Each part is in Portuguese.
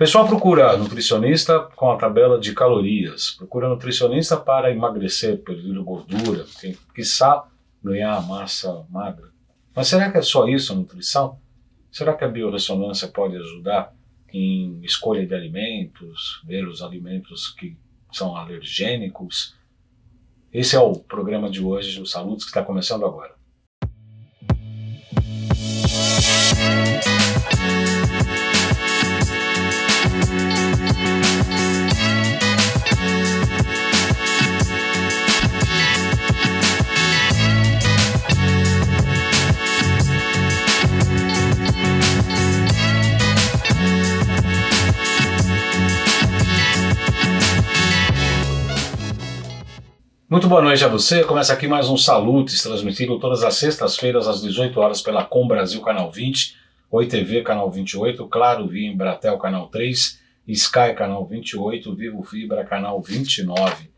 pessoal procura nutricionista com a tabela de calorias, procura nutricionista para emagrecer, perder gordura, quiçá ganhar massa magra. Mas será que é só isso a nutrição? Será que a biorressonância pode ajudar em escolha de alimentos, ver os alimentos que são alergênicos? Esse é o programa de hoje, o Salutos, que está começando agora. Muito boa noite a você, começa aqui mais um Salutes, transmitido todas as sextas-feiras às 18 horas pela Com Brasil Canal 20, Oi TV Canal 28, Claro via Embratel Canal 3, Sky Canal 28, Vivo Fibra Canal 29.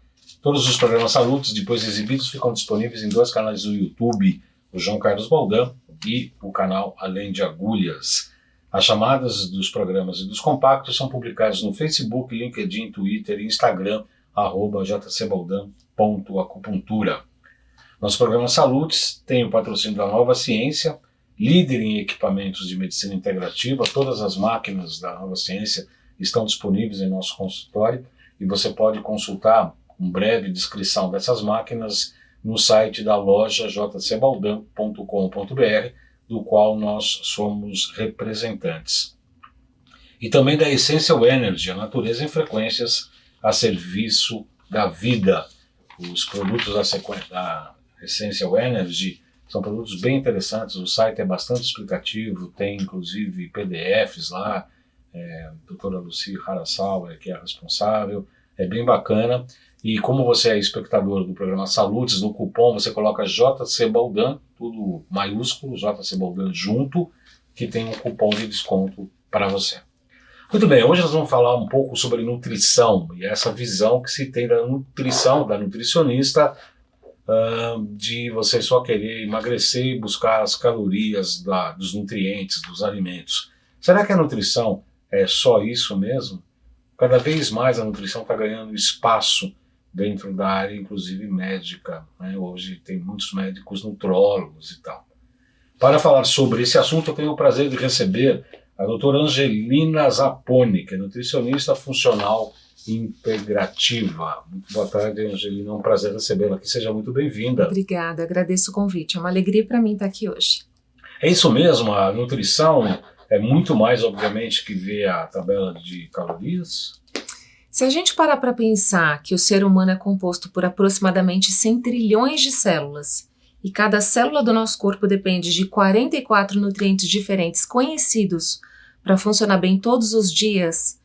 Todos os programas Salutes, depois exibidos, ficam disponíveis em dois canais do YouTube, o João Carlos Baldan e o canal Além de Agulhas. As chamadas dos programas e dos compactos são publicados no Facebook, LinkedIn, Twitter e Instagram, @jcbaldan.acupuntura. Nosso programa Salutes tem o patrocínio da Nova Ciência, líder em equipamentos de medicina integrativa. Todas as máquinas da Nova Ciência estão disponíveis em nosso consultório e você pode consultar uma breve descrição dessas máquinas no site da loja jcbaldan.com.br, do qual nós somos representantes. E também da Essential Energy, a natureza em frequências a serviço da vida. Os produtos da Essential Energy são produtos bem interessantes, o site é bastante explicativo, tem inclusive PDFs lá, a doutora Lucy Harasawa, que é a responsável, é bem bacana. E como você é espectador do programa Salutes, no cupom você coloca JC Baldan, tudo maiúsculo, JC Baldan junto, que tem um cupom de desconto para você. Muito bem, hoje nós vamos falar um pouco sobre nutrição e essa visão que se tem da nutrição, da nutricionista, de você só querer emagrecer e buscar as calorias dos nutrientes, dos alimentos. Será que a nutrição é só isso mesmo? Cada vez mais a nutrição está ganhando espaço dentro da área, inclusive médica, né? Hoje tem muitos médicos nutrólogos e tal. Para falar sobre esse assunto, eu tenho o prazer de receber a doutora Angelina Zapponi, que é nutricionista funcional integrativa. Muito boa tarde, Angelina, é um prazer recebê-la aqui, seja muito bem-vinda. Obrigada, agradeço o convite, é uma alegria para mim estar aqui hoje. É isso mesmo, a nutrição é muito mais, obviamente, que ver a tabela de calorias? Se a gente parar para pensar que o ser humano é composto por aproximadamente 100 trilhões de células, e cada célula do nosso corpo depende de 44 nutrientes diferentes conhecidos para funcionar bem todos os dias,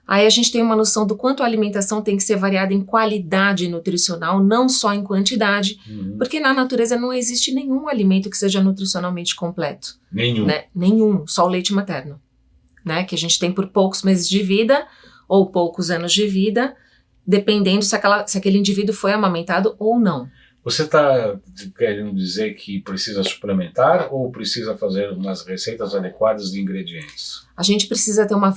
aí a gente tem uma noção do quanto a alimentação tem que ser variada em qualidade nutricional, não só em quantidade, porque na natureza não existe nenhum alimento que seja nutricionalmente completo. Nenhum. Né? Nenhum, só o leite materno, né? Que a gente tem por poucos meses de vida ou poucos anos de vida, dependendo se aquele indivíduo foi amamentado ou não. Você está querendo dizer que precisa suplementar ou precisa fazer umas receitas adequadas de ingredientes? A gente precisa ter uma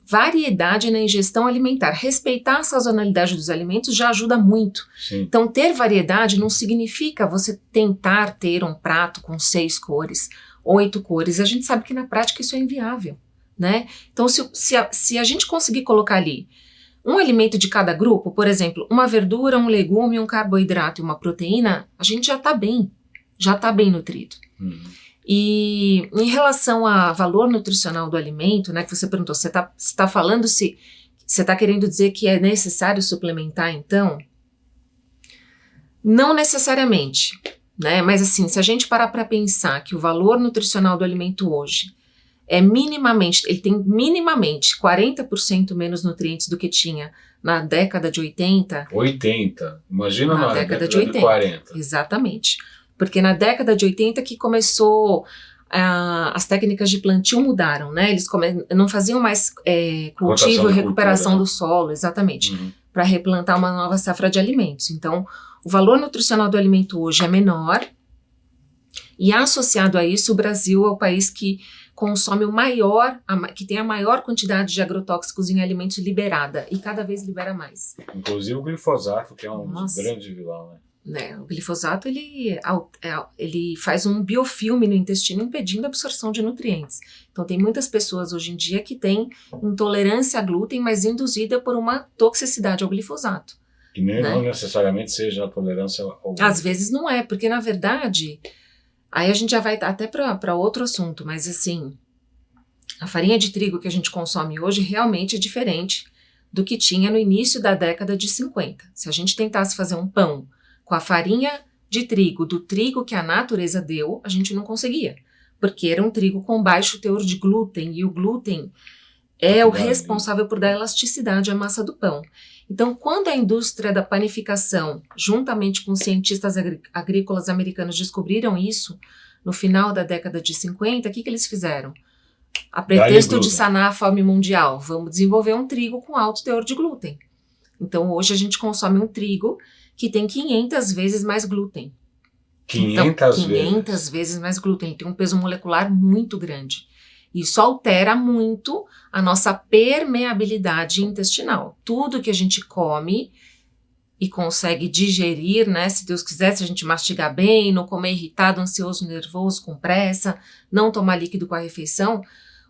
variedade na ingestão alimentar. Respeitar a sazonalidade dos alimentos já ajuda muito. Sim. Então, ter variedade não significa você tentar ter um prato com 6 cores, 8 cores. A gente sabe que na prática isso é inviável, né? Então, se a gente conseguir colocar ali um alimento de cada grupo, por exemplo, uma verdura, um legume, um carboidrato e uma proteína, a gente já está bem nutrido. E em relação a valor nutricional do alimento, né, que você perguntou, você tá falando se você está querendo dizer que é necessário suplementar, então? Não necessariamente, né? Mas assim, se a gente parar para pensar que o valor nutricional do alimento hoje ele tem minimamente 40% menos nutrientes do que tinha na década de 80. 80? Imagina na década de 80. 40. Exatamente. Porque na década de 80 que começou, as técnicas de plantio mudaram, né? Eles não faziam mais cultivo e recuperação do solo, exatamente, para replantar uma nova safra de alimentos. Então, o valor nutricional do alimento hoje é menor. E associado a isso, o Brasil é o país que consome que tem a maior quantidade de agrotóxicos em alimentos liberada, e cada vez libera mais. Inclusive o glifosato, que é um grande vilão, né? O glifosato, ele faz um biofilme no intestino impedindo a absorção de nutrientes. Então tem muitas pessoas hoje em dia que têm intolerância a glúten, mas induzida por uma toxicidade ao glifosato. Que não necessariamente seja a tolerância ao glúten. Às vezes não é, porque na verdade, aí a gente já vai até para outro assunto, mas assim, a farinha de trigo que a gente consome hoje realmente é diferente do que tinha no início da década de 50. Se a gente tentasse fazer um pão com a farinha de trigo, do trigo que a natureza deu, a gente não conseguia, porque era um trigo com baixo teor de glúten, e o glúten é o responsável por dar elasticidade à massa do pão. Então, quando a indústria da panificação, juntamente com cientistas agrícolas americanos, descobriram isso, no final da década de 50, o que eles fizeram? A pretexto de sanar a fome mundial, vamos desenvolver um trigo com alto teor de glúten. Então, hoje a gente consome um trigo que tem 500 vezes mais glúten. 500 vezes mais glúten. Ele tem um peso molecular muito grande. Isso altera muito a nossa permeabilidade intestinal. Tudo que a gente come e consegue digerir, né? Se Deus quiser, se a gente mastigar bem, não comer irritado, ansioso, nervoso, com pressa, não tomar líquido com a refeição,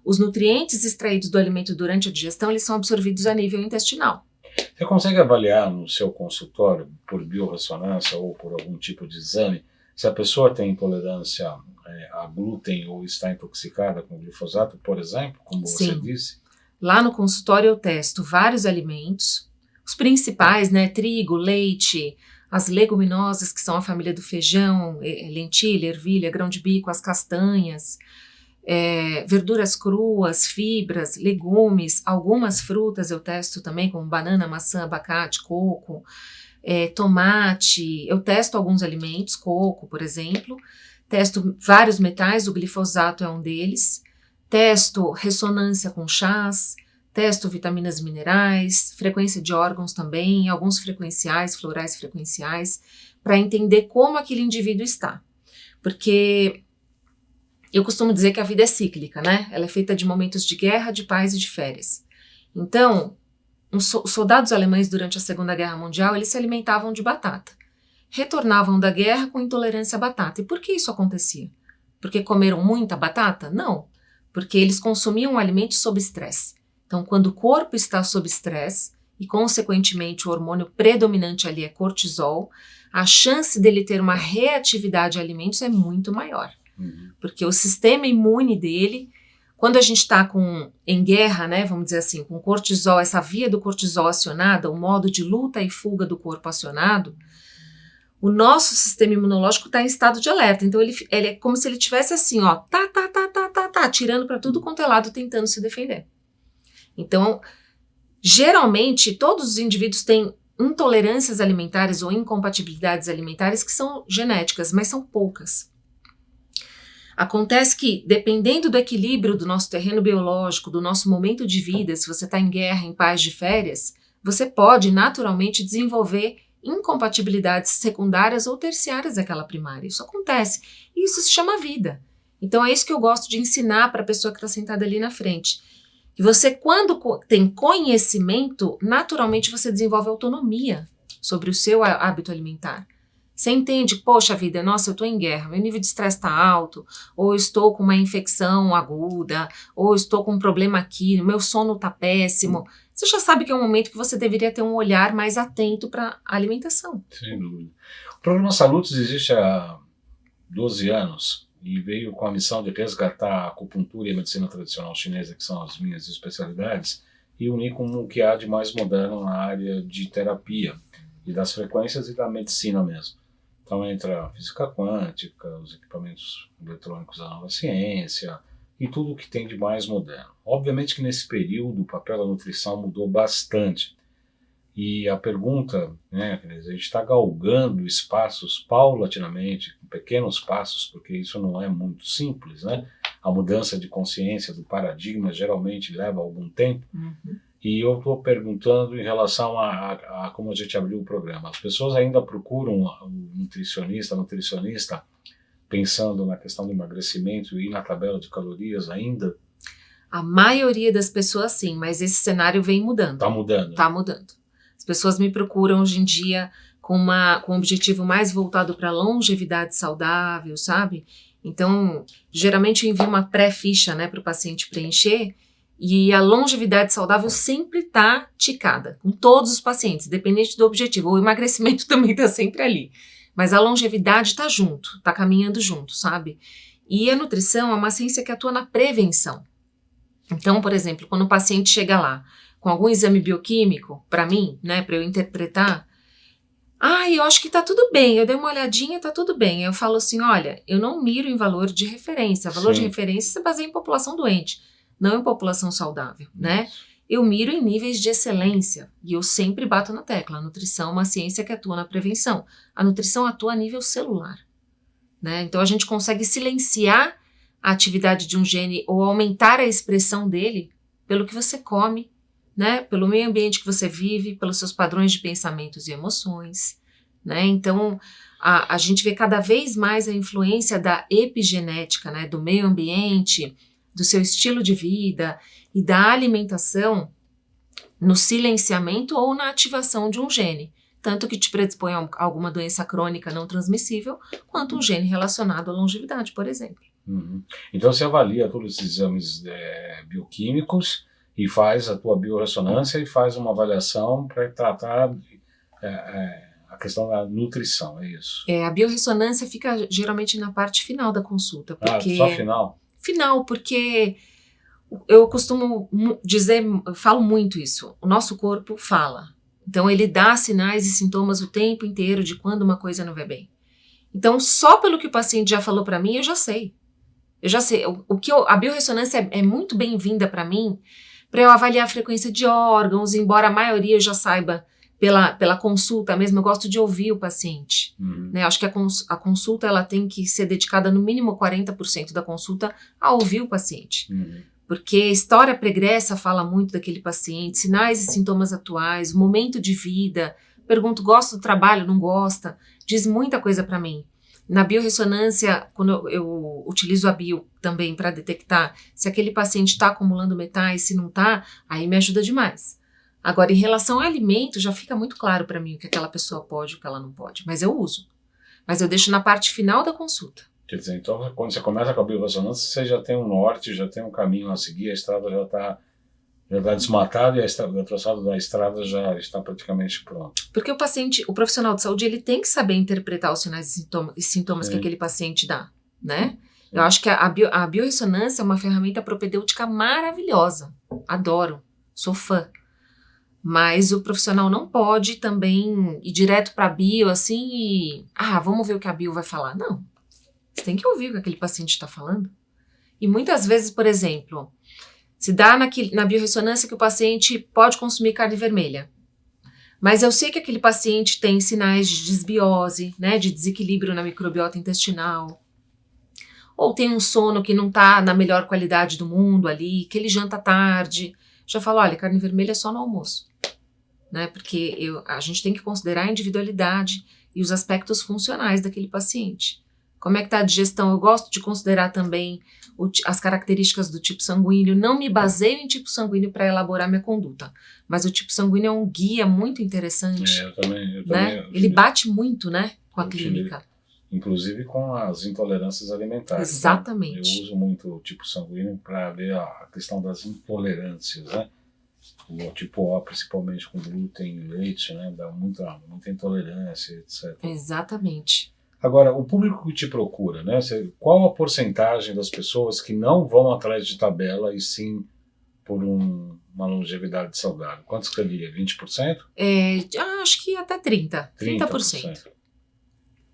os nutrientes extraídos do alimento durante a digestão, eles são absorvidos a nível intestinal. Você consegue avaliar no seu consultório, por biorressonância ou por algum tipo de exame, se a pessoa tem intolerância a glúten ou está intoxicada com glifosato, por exemplo, como você disse? Lá no consultório eu testo vários alimentos, os principais, né, trigo, leite, as leguminosas, que são a família do feijão, lentilha, ervilha, grão de bico, as castanhas, verduras cruas, fibras, legumes, algumas frutas eu testo também, como banana, maçã, abacate, coco, tomate. Eu testo alguns alimentos, coco, por exemplo, testo vários metais, o glifosato é um deles, testo ressonância com chás, testo vitaminas e minerais, frequência de órgãos também, alguns frequenciais, florais frequenciais, para entender como aquele indivíduo está. Porque eu costumo dizer que a vida é cíclica, né? Ela é feita de momentos de guerra, de paz e de férias. Então, os soldados alemães durante a Segunda Guerra Mundial, eles se alimentavam de batata. Retornavam da guerra com intolerância à batata. E por que isso acontecia? Porque comeram muita batata? Não. Porque eles consumiam alimentos sob estresse. Então, quando o corpo está sob estresse, e consequentemente o hormônio predominante ali é cortisol, a chance dele ter uma reatividade a alimentos é muito maior. Porque o sistema imune dele, quando a gente está em guerra, né, vamos dizer assim, com cortisol, essa via do cortisol acionada, o modo de luta e fuga do corpo acionado, o nosso sistema imunológico está em estado de alerta. Então ele é como se ele tivesse assim, ó, atirando para tudo quanto é lado, tentando se defender. Então, geralmente, todos os indivíduos têm intolerâncias alimentares ou incompatibilidades alimentares que são genéticas, mas são poucas. Acontece que, dependendo do equilíbrio do nosso terreno biológico, do nosso momento de vida, se você está em guerra, em paz, de férias, você pode naturalmente desenvolver incompatibilidades secundárias ou terciárias daquela primária. Isso acontece. E isso se chama vida. Então é isso que eu gosto de ensinar para a pessoa que está sentada ali na frente. Que você, quando tem conhecimento, naturalmente você desenvolve autonomia sobre o seu hábito alimentar. Você entende, poxa vida, nossa, eu estou em guerra, meu nível de estresse está alto, ou eu estou com uma infecção aguda, ou eu estou com um problema aqui, meu sono está péssimo. Você já sabe que é um momento que você deveria ter um olhar mais atento para a alimentação. Sem dúvida. O Programa Salutos existe há 12 anos e veio com a missão de resgatar a acupuntura e a medicina tradicional chinesa, que são as minhas especialidades, e unir com o que há de mais moderno na área de terapia e das frequências e da medicina mesmo. Então entra a física quântica, os equipamentos eletrônicos da nova ciência e tudo o que tem de mais moderno. Obviamente que nesse período o papel da nutrição mudou bastante. E a pergunta, né, a gente está galgando espaços paulatinamente, com pequenos passos, porque isso não é muito simples, né? A mudança de consciência do paradigma geralmente leva algum tempo. E eu estou perguntando em relação a como a gente abriu o programa. As pessoas ainda procuram o nutricionista pensando na questão do emagrecimento e na tabela de calorias ainda? A maioria das pessoas sim, mas esse cenário vem mudando. Está mudando. Está mudando. As pessoas me procuram hoje em dia com um objetivo mais voltado para longevidade saudável, sabe? Então, geralmente eu envio uma pré-ficha, né, para o paciente preencher, e a longevidade saudável sempre está ticada, com todos os pacientes, independente do objetivo. O emagrecimento também está sempre ali, mas a longevidade está junto, está caminhando junto, sabe? E a nutrição é uma ciência que atua na prevenção. Então, por exemplo, quando o paciente chega lá com algum exame bioquímico, para mim, né, para eu interpretar, eu acho que tá tudo bem, eu dei uma olhadinha, tá tudo bem. Eu falo assim, olha, eu não miro em valor de referência. Valor de referência se baseia em população doente, não em população saudável, né? Eu miro em níveis de excelência e eu sempre bato na tecla. A nutrição é uma ciência que atua na prevenção. A nutrição atua a nível celular, né? Então a gente consegue silenciar a atividade de um gene ou aumentar a expressão dele pelo que você come, né? Pelo meio ambiente que você vive, pelos seus padrões de pensamentos e emoções, né? Então a gente vê cada vez mais a influência da epigenética, né? Do meio ambiente, do seu estilo de vida e da alimentação no silenciamento ou na ativação de um gene, tanto que te predispõe a alguma doença crônica não transmissível, quanto um gene relacionado à longevidade, por exemplo. Então você avalia todos esses exames bioquímicos e faz a tua biorressonância e faz uma avaliação para tratar a questão da nutrição, é isso? A biorressonância fica geralmente na parte final da consulta. Porque só final? Final, porque eu costumo dizer, eu falo muito isso, o nosso corpo fala. Então ele dá sinais e sintomas o tempo inteiro de quando uma coisa não vai bem. Então só pelo que o paciente já falou para mim, eu já sei. A biorressonância é muito bem-vinda para mim, para eu avaliar a frequência de órgãos, embora a maioria eu já saiba pela consulta mesmo, eu gosto de ouvir o paciente. Né? Acho que a consulta ela tem que ser dedicada no mínimo 40% da consulta a ouvir o paciente. Porque história pregressa fala muito daquele paciente, sinais e sintomas atuais, momento de vida, pergunto, gosta do trabalho, não gosta, diz muita coisa para mim. Na biorressonância, quando eu utilizo a bio também para detectar se aquele paciente está acumulando metais, se não está, aí me ajuda demais. Agora, em relação ao alimento, já fica muito claro para mim o que aquela pessoa pode e o que ela não pode, mas eu uso. Mas eu deixo na parte final da consulta. Quer dizer, então, quando você começa com a biorressonância, você já tem um norte, já tem um caminho a seguir, a estrada já está desmatada e o traçado da estrada já está praticamente pronto. Porque o profissional de saúde, ele tem que saber interpretar os sinais e sintomas que aquele paciente dá, né? Eu acho que a biorressonância é uma ferramenta propedêutica maravilhosa. Adoro, sou fã. Mas o profissional não pode também ir direto para a bio assim e... vamos ver o que a bio vai falar. Não. Você tem que ouvir o que aquele paciente está falando. E muitas vezes, por exemplo, se dá na biorressonância que o paciente pode consumir carne vermelha. Mas eu sei que aquele paciente tem sinais de desbiose, né, de desequilíbrio na microbiota intestinal. Ou tem um sono que não está na melhor qualidade do mundo ali, que ele janta tarde. Já falo, olha, carne vermelha é só no almoço. Né, porque a gente tem que considerar a individualidade e os aspectos funcionais daquele paciente. Como é que está a digestão? Eu gosto de considerar também as características do tipo sanguíneo. Não me baseio em tipo sanguíneo para elaborar minha conduta, mas o tipo sanguíneo é um guia muito interessante. Eu também. Ele bate muito, né, com a clínica. Inclusive com as intolerâncias alimentares. Exatamente. Né? Eu uso muito o tipo sanguíneo para ver a questão das intolerâncias, né? O tipo O, principalmente com glúten e leite, né? Dá muita intolerância, etc. Exatamente. Agora, o público que te procura, né? Qual a porcentagem das pessoas que não vão atrás de tabela e sim por uma longevidade saudável? Quanto seria? 20%? Acho que até 30%. 30%.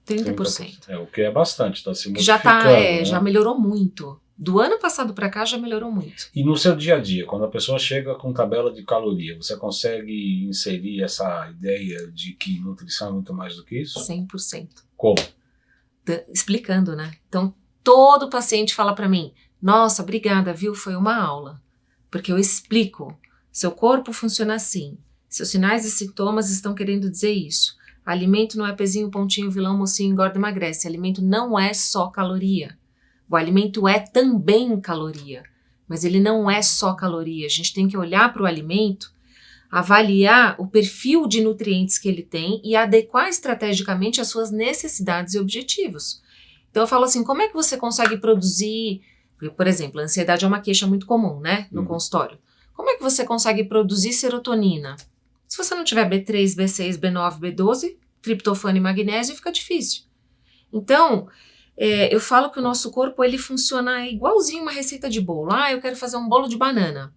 30%. O que é bastante, está se modificando. Né? Já melhorou muito. Do ano passado para cá já melhorou muito. E no seu dia a dia, quando a pessoa chega com tabela de caloria, você consegue inserir essa ideia de que nutrição é muito mais do que isso? 100%. Como? Explicando, né? Então, todo paciente fala para mim, nossa, obrigada, viu? Foi uma aula. Porque eu explico. Seu corpo funciona assim. Seus sinais e sintomas estão querendo dizer isso. Alimento não é pezinho, pontinho, vilão, mocinho, engorda, emagrece. Alimento não é só caloria. O alimento é também caloria, mas ele não é só caloria. A gente tem que olhar para o alimento, avaliar o perfil de nutrientes que ele tem e adequar estrategicamente às suas necessidades e objetivos. Então eu falo assim, como é que você consegue produzir, por exemplo, a ansiedade é uma queixa muito comum, né, no consultório. Como é que você consegue produzir serotonina? Se você não tiver B3, B6, B9, B12, triptofano e magnésio, fica difícil. Então, eu falo que o nosso corpo ele funciona igualzinho uma receita de bolo. Ah, eu quero fazer um bolo de banana.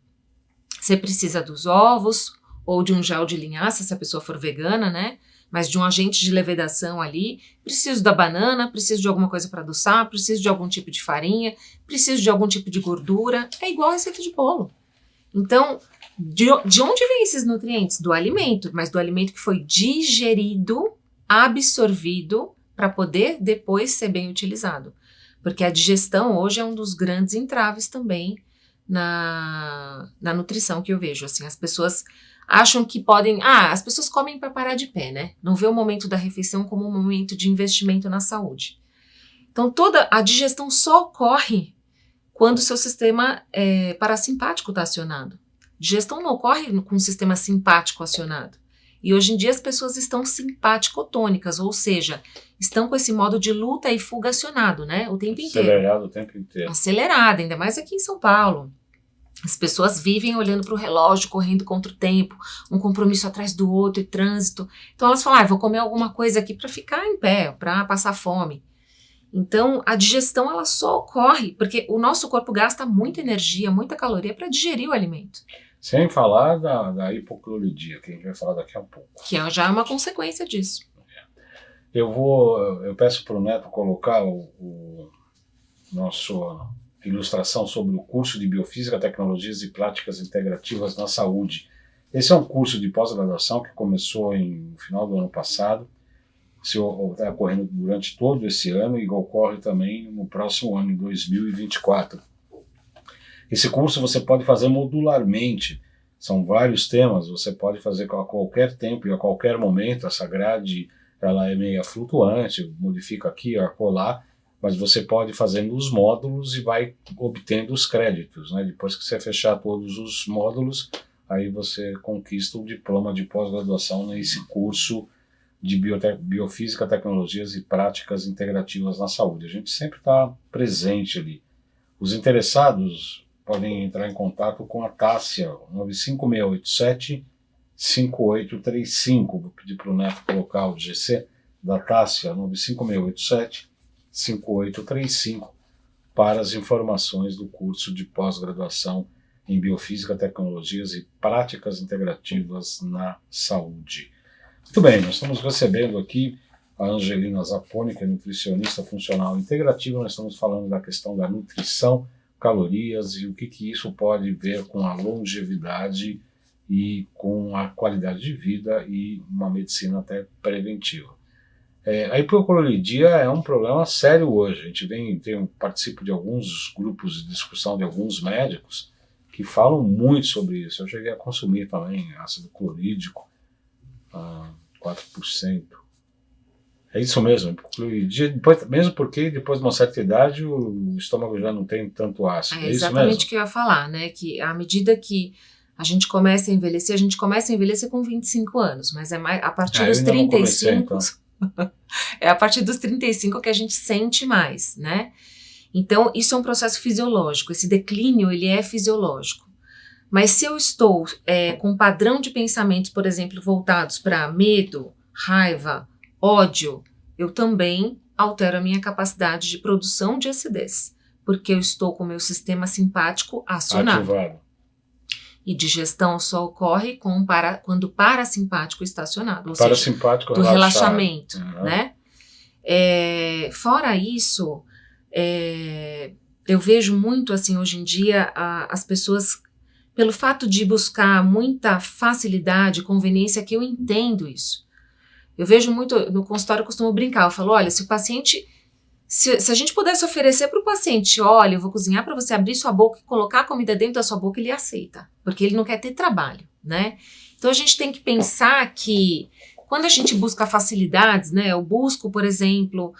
Você precisa dos ovos ou de um gel de linhaça, se a pessoa for vegana, né? Mas de um agente de levedação ali. Preciso da banana, preciso de alguma coisa para adoçar, preciso de algum tipo de farinha, preciso de algum tipo de gordura. É igual a receita de bolo. Então, de onde vem esses nutrientes? Do alimento, mas do alimento que foi digerido, absorvido, para poder depois ser bem utilizado. Porque a digestão hoje é um dos grandes entraves também na nutrição que eu vejo. Assim, as pessoas acham que podem... as pessoas comem para parar de pé, né? Não vê o momento da refeição como um momento de investimento na saúde. Então, toda a digestão só ocorre quando o seu sistema parasimpático está acionado. Digestão não ocorre com o sistema simpático acionado. E hoje em dia as pessoas estão simpaticotônicas, ou seja, estão com esse modo de luta e fuga acionado, né? O tempo inteiro. Acelerado o tempo inteiro. Acelerado, ainda mais aqui em São Paulo. As pessoas vivem olhando para o relógio, correndo contra o tempo, um compromisso atrás do outro e trânsito. Então elas falam, vou comer alguma coisa aqui para ficar em pé, para passar fome. Então a digestão ela só ocorre porque o nosso corpo gasta muita energia, muita caloria para digerir o alimento. Sem falar da hipocloridria, que a gente vai falar daqui a pouco. Que já é uma consequência disso. Eu peço para o Neto colocar o nosso ilustração sobre o curso de Biofísica, Tecnologias e Práticas Integrativas na Saúde. Esse é um curso de pós-graduação que começou no final do ano passado, está ocorrendo durante todo esse ano e ocorre também no próximo ano, em 2024. Esse curso você pode fazer modularmente, são vários temas, você pode fazer a qualquer tempo e a qualquer momento. Essa grade ela é meio flutuante, modifica aqui, acolá, mas você pode fazer nos módulos e vai obtendo os créditos, né? Depois que você fechar todos os módulos, aí você conquista o diploma de pós-graduação nesse curso de Biofísica, Tecnologias e Práticas Integrativas na Saúde. A gente sempre está presente ali. Os interessados podem entrar em contato com a Tássia, 95687-5835. Vou pedir para o Neto colocar o GC da Tássia, 95687-5835, para as informações do curso de pós-graduação em Biofísica, Tecnologias e Práticas Integrativas na Saúde. Muito bem, nós estamos recebendo aqui a Angelina Zapponi, que é nutricionista funcional integrativa. Nós estamos falando da questão da nutrição, calorias e o que isso pode ver com a longevidade e com a qualidade de vida e uma medicina até preventiva. A hipocloridria é um problema sério hoje. A gente participo de alguns grupos de discussão de alguns médicos que falam muito sobre isso. Eu cheguei a consumir também ácido clorídrico, 4%. É isso mesmo, hipocloridria, mesmo porque depois de uma certa idade o estômago já não tem tanto ácido. É exatamente o que eu ia falar, né? Que à medida que a gente começa a envelhecer com 25 anos, mas é mais a partir dos 35. Comecei, então. É a partir dos 35 que a gente sente mais, né? Então, isso é um processo fisiológico, esse declínio ele é fisiológico. Mas se eu estou com um padrão de pensamentos, por exemplo, voltados para medo, raiva, ódio, eu também altero a minha capacidade de produção de acidez, porque eu estou com o meu sistema simpático acionado. Ativado. E digestão só ocorre quando o parasimpático está acionado, ou parasimpático seja, do relaxamento, né? Fora isso, eu vejo muito assim hoje em dia as pessoas, pelo fato de buscar muita facilidade, conveniência, que eu entendo isso. Eu vejo muito, no consultório eu costumo brincar, eu falo, olha, se o paciente, se a gente pudesse oferecer para o paciente, olha, eu vou cozinhar para você abrir sua boca e colocar a comida dentro da sua boca, ele aceita, porque ele não quer ter trabalho, né? Então a gente tem que pensar que Quando a gente busca facilidades, né, eu busco, por exemplo,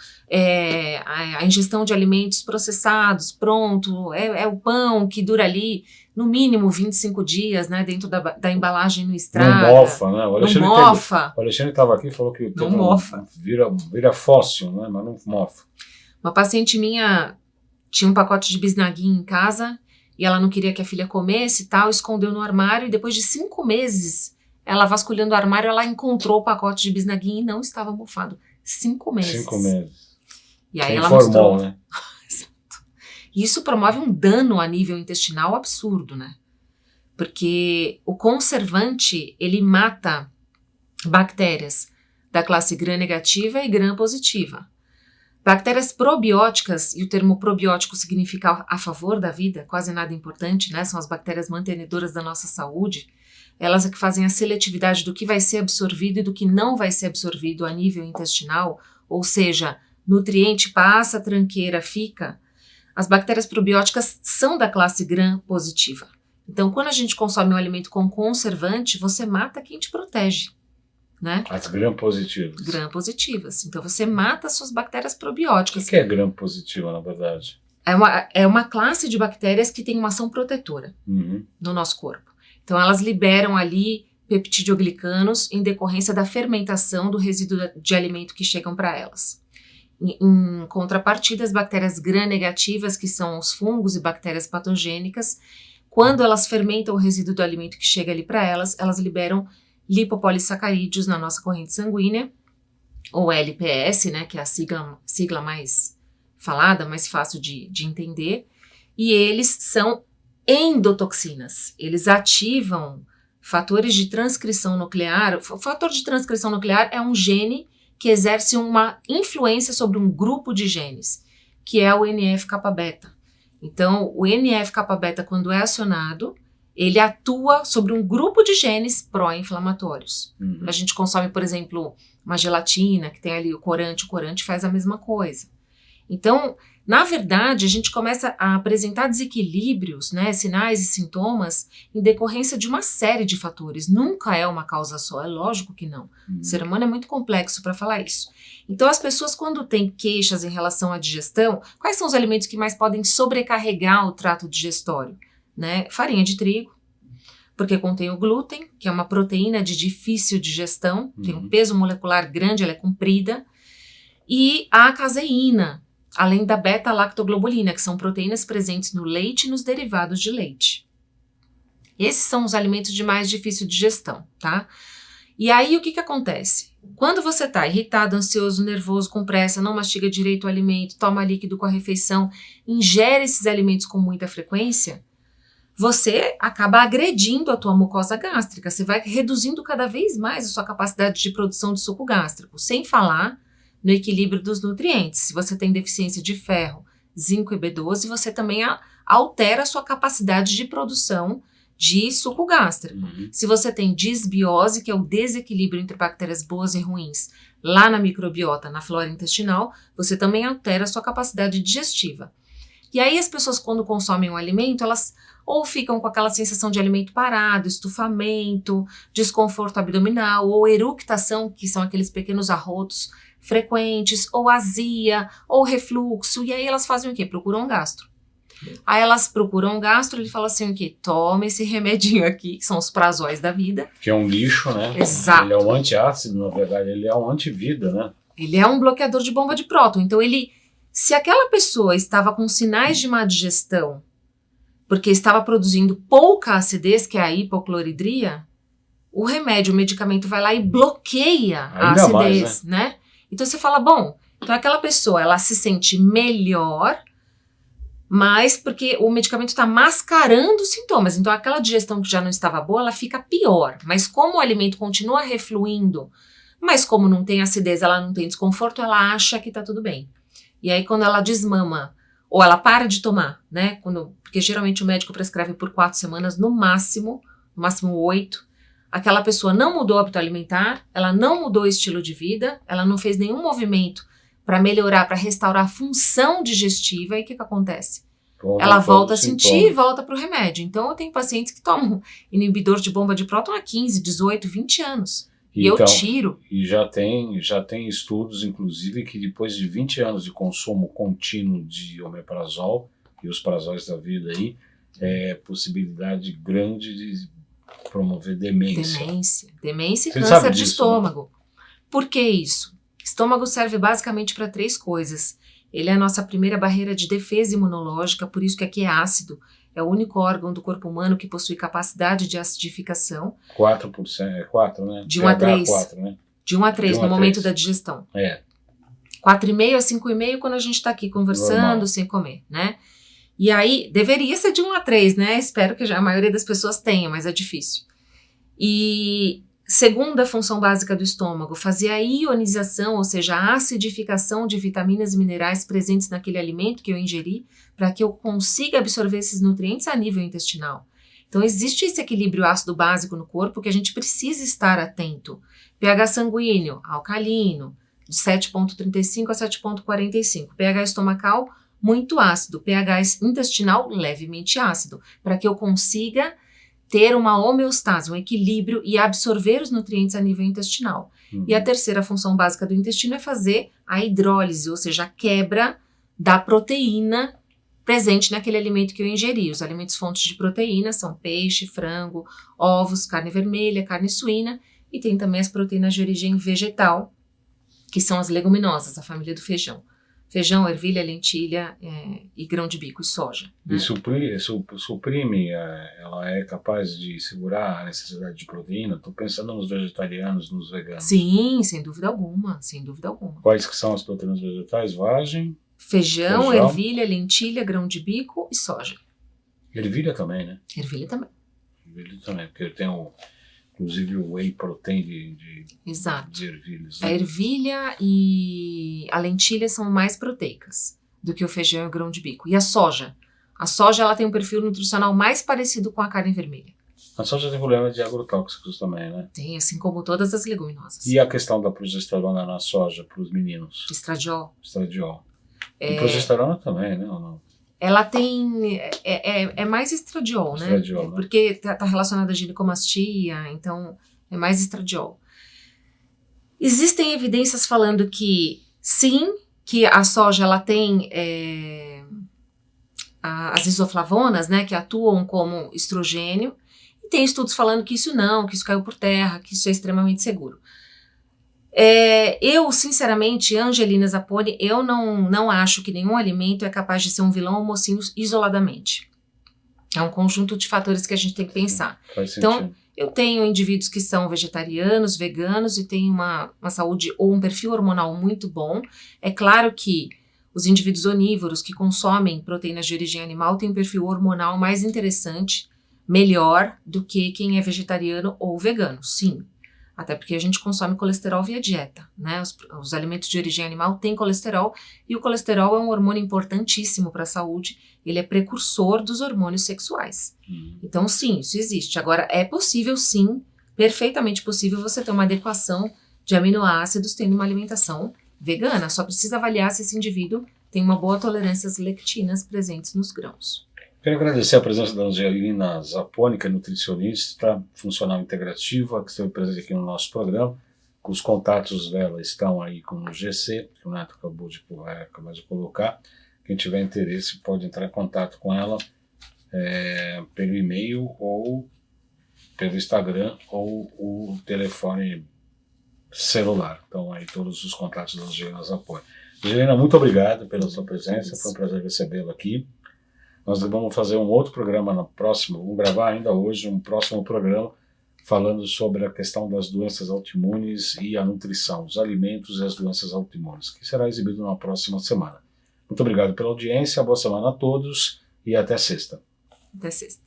a ingestão de alimentos processados, pronto, é o pão que dura ali no mínimo 25 dias, né, dentro da embalagem não estraga. Não mofa, né? O Alexandre estava aqui e falou que não mofa. Vira fóssil, né, mas não mofa. Uma paciente minha tinha um pacote de bisnaguinha em casa e ela não queria que a filha comesse e tal, escondeu no armário e depois de 5 meses, ela vasculhando o armário, ela encontrou o pacote de bisnaguinha e não estava mofado. 5 meses. 5 meses. E aí ela informou, mostrou... né? Isso promove um dano a nível intestinal absurdo, né? Porque o conservante, ele mata bactérias da classe gram-negativa e gram-positiva. Bactérias probióticas, e o termo probiótico significa a favor da vida, quase nada importante, né? São as bactérias mantenedoras da nossa saúde. Elas é que fazem a seletividade do que vai ser absorvido e do que não vai ser absorvido a nível intestinal, ou seja, nutriente passa, tranqueira fica. As bactérias probióticas são da classe gram-positiva. Então, quando a gente consome um alimento com conservante, você mata quem te protege, né? As gram-positivas. Gram-positivas. Então, você mata as suas bactérias probióticas. O que é gram-positiva, na verdade? É uma classe de bactérias que tem uma ação protetora no nosso corpo. Então, elas liberam ali peptidoglicanos em decorrência da fermentação do resíduo de alimento que chegam para elas. Em contrapartida, as bactérias gram-negativas, que são os fungos e bactérias patogênicas, quando elas fermentam o resíduo do alimento que chega ali para elas, elas liberam lipopolissacarídeos na nossa corrente sanguínea, ou LPS, né, que é a sigla mais falada, mais fácil de entender, e eles são endotoxinas. Eles ativam fatores de transcrição nuclear. O fator de transcrição nuclear é um gene que exerce uma influência sobre um grupo de genes, que é o NF-kappa-beta. Então, o NF-kappa-beta, quando é acionado, ele atua sobre um grupo de genes pró-inflamatórios. A gente consome, por exemplo, uma gelatina, que tem ali o corante faz a mesma coisa. Então, na verdade, a gente começa a apresentar desequilíbrios, né, sinais e sintomas em decorrência de uma série de fatores. Nunca é uma causa só, é lógico que não. O ser humano é muito complexo para falar isso. Então, as pessoas, quando têm queixas em relação à digestão, quais são os alimentos que mais podem sobrecarregar o trato digestório? Né? Farinha de trigo, porque contém o glúten, que é uma proteína de difícil digestão, tem um peso molecular grande, ela é comprida, e a caseína, além da beta-lactoglobulina, que são proteínas presentes no leite e nos derivados de leite. Esses são os alimentos de mais difícil digestão, tá? E aí, o que acontece? Quando você tá irritado, ansioso, nervoso, com pressa, não mastiga direito o alimento, toma líquido com a refeição, ingere esses alimentos com muita frequência, você acaba agredindo a tua mucosa gástrica, você vai reduzindo cada vez mais a sua capacidade de produção de suco gástrico, sem falar no equilíbrio dos nutrientes. Se você tem deficiência de ferro, zinco e B12, você também altera a sua capacidade de produção de suco gástrico. Se você tem disbiose, que é o desequilíbrio entre bactérias boas e ruins, lá na microbiota, na flora intestinal, você também altera a sua capacidade digestiva. E aí as pessoas, quando consomem um alimento, elas ou ficam com aquela sensação de alimento parado, estufamento, desconforto abdominal, ou eructação, que são aqueles pequenos arrotos frequentes, ou azia, ou refluxo, e aí elas fazem o quê? Procuram um gastro. Aí elas procuram um gastro, ele fala assim o quê? Toma esse remedinho aqui, que são os prazóis da vida. Que é um lixo, né? Exato. Ele é um antiácido, na verdade, ele é um antivida, né? Ele é um bloqueador de bomba de próton, então se aquela pessoa estava com sinais de má digestão, porque estava produzindo pouca acidez, que é a hipocloridria, o medicamento vai lá e bloqueia a acidez, mais, né? Então você fala, bom, então aquela pessoa, ela se sente melhor, mas porque o medicamento está mascarando os sintomas. Então aquela digestão que já não estava boa, ela fica pior. Mas como o alimento continua refluindo, mas como não tem acidez, ela não tem desconforto, ela acha que está tudo bem. E aí quando ela desmama, ou ela para de tomar, né? Porque geralmente o médico prescreve por 4 semanas, no máximo 8. Aquela pessoa não mudou o hábito alimentar, ela não mudou o estilo de vida, ela não fez nenhum movimento para melhorar, para restaurar a função digestiva. E o que acontece? Ela volta a sentir e volta para o remédio. Então eu tenho pacientes que tomam inibidor de bomba de próton há 15, 18, 20 anos. E eu tiro. E já tem estudos, inclusive, que depois de 20 anos de consumo contínuo de omeprazol e os prazóis da vida aí, possibilidade grande de promover demência. Demência e câncer de estômago. Né? Por que isso? Estômago serve basicamente para 3 coisas. Ele é a nossa primeira barreira de defesa imunológica, por isso que aqui é ácido. É o único órgão do corpo humano que possui capacidade de acidificação. 4%, 4, né? De 1 a 3. 4, né? De 1 a 3 no momento da digestão. 4,5 a 5,5 quando a gente está aqui conversando, normal, sem comer, né? E aí, deveria ser de 1 a 3, né? Espero que já a maioria das pessoas tenha, mas é difícil. E segunda função básica do estômago, fazer a ionização, ou seja, a acidificação de vitaminas e minerais presentes naquele alimento que eu ingeri, para que eu consiga absorver esses nutrientes a nível intestinal. Então, existe esse equilíbrio ácido básico no corpo que a gente precisa estar atento. pH sanguíneo, alcalino, de 7,35 a 7,45. pH estomacal, muito ácido. pH intestinal, levemente ácido, para que eu consiga ter uma homeostase, um equilíbrio e absorver os nutrientes a nível intestinal. E a terceira função básica do intestino é fazer a hidrólise, ou seja, a quebra da proteína presente naquele alimento que eu ingeri. Os alimentos fontes de proteína são peixe, frango, ovos, carne vermelha, carne suína, e tem também as proteínas de origem vegetal, que são as leguminosas, a família do feijão. Feijão, ervilha, lentilha e grão de bico e soja. Né? E suprime, ela é capaz de segurar a necessidade de proteína? Estou pensando nos vegetarianos, nos veganos. Sim, sem dúvida alguma, sem dúvida alguma. Quais que são as proteínas vegetais? Vagem? Feijão, ervilha, lentilha, grão de bico e soja. Ervilha também, né? Ervilha também. Ervilha também, porque tem inclusive o whey protein de ervilhas. Né? A ervilha e a lentilha são mais proteicas do que o feijão e o grão de bico. E a soja? A soja ela tem um perfil nutricional mais parecido com a carne vermelha. A soja tem problema de agrotóxicos também, né? Tem, assim como todas as leguminosas. E a questão da progesterona na soja para os meninos? Estradiol. E progesterona também, né? Ou não? Ela tem... É mais estradiol, né? Estradiol, né? Porque está relacionada à ginecomastia, então é mais estradiol. Existem evidências falando que, sim, que a soja ela tem as isoflavonas, né? Que atuam como estrogênio. E tem estudos falando que isso não, que isso caiu por terra, que isso é extremamente seguro. Eu, sinceramente, Angelina Zapponi, eu não acho que nenhum alimento é capaz de ser um vilão ou mocinho isoladamente. É um conjunto de fatores que a gente tem que pensar. Então, eu tenho indivíduos que são vegetarianos, veganos e têm uma saúde ou um perfil hormonal muito bom. É claro que os indivíduos onívoros que consomem proteínas de origem animal têm um perfil hormonal mais interessante, melhor do que quem é vegetariano ou vegano, sim. Até porque a gente consome colesterol via dieta, né? Os alimentos de origem animal têm colesterol e o colesterol é um hormônio importantíssimo para a saúde. Ele é precursor dos hormônios sexuais. Então, sim, isso existe. Agora, é possível, sim, perfeitamente possível você ter uma adequação de aminoácidos tendo uma alimentação vegana. Só precisa avaliar se esse indivíduo tem uma boa tolerância às lectinas presentes nos grãos. Quero agradecer a presença da Angelina Zapponi, que é nutricionista funcional integrativa, que esteve presente aqui no nosso programa. Os contatos dela estão aí com o GC, que o Neto acabou de colocar. Quem tiver interesse pode entrar em contato com ela pelo e-mail ou pelo Instagram ou o telefone celular. Então aí todos os contatos da Angelina Zapponi. Angelina, muito obrigado pela sua presença, foi um prazer recebê-la aqui. Nós vamos fazer um outro programa no próximo, vamos gravar ainda hoje um próximo programa falando sobre a questão das doenças autoimunes e a nutrição, os alimentos e as doenças autoimunes, que será exibido na próxima semana. Muito obrigado pela audiência, boa semana a todos e até sexta. Até sexta.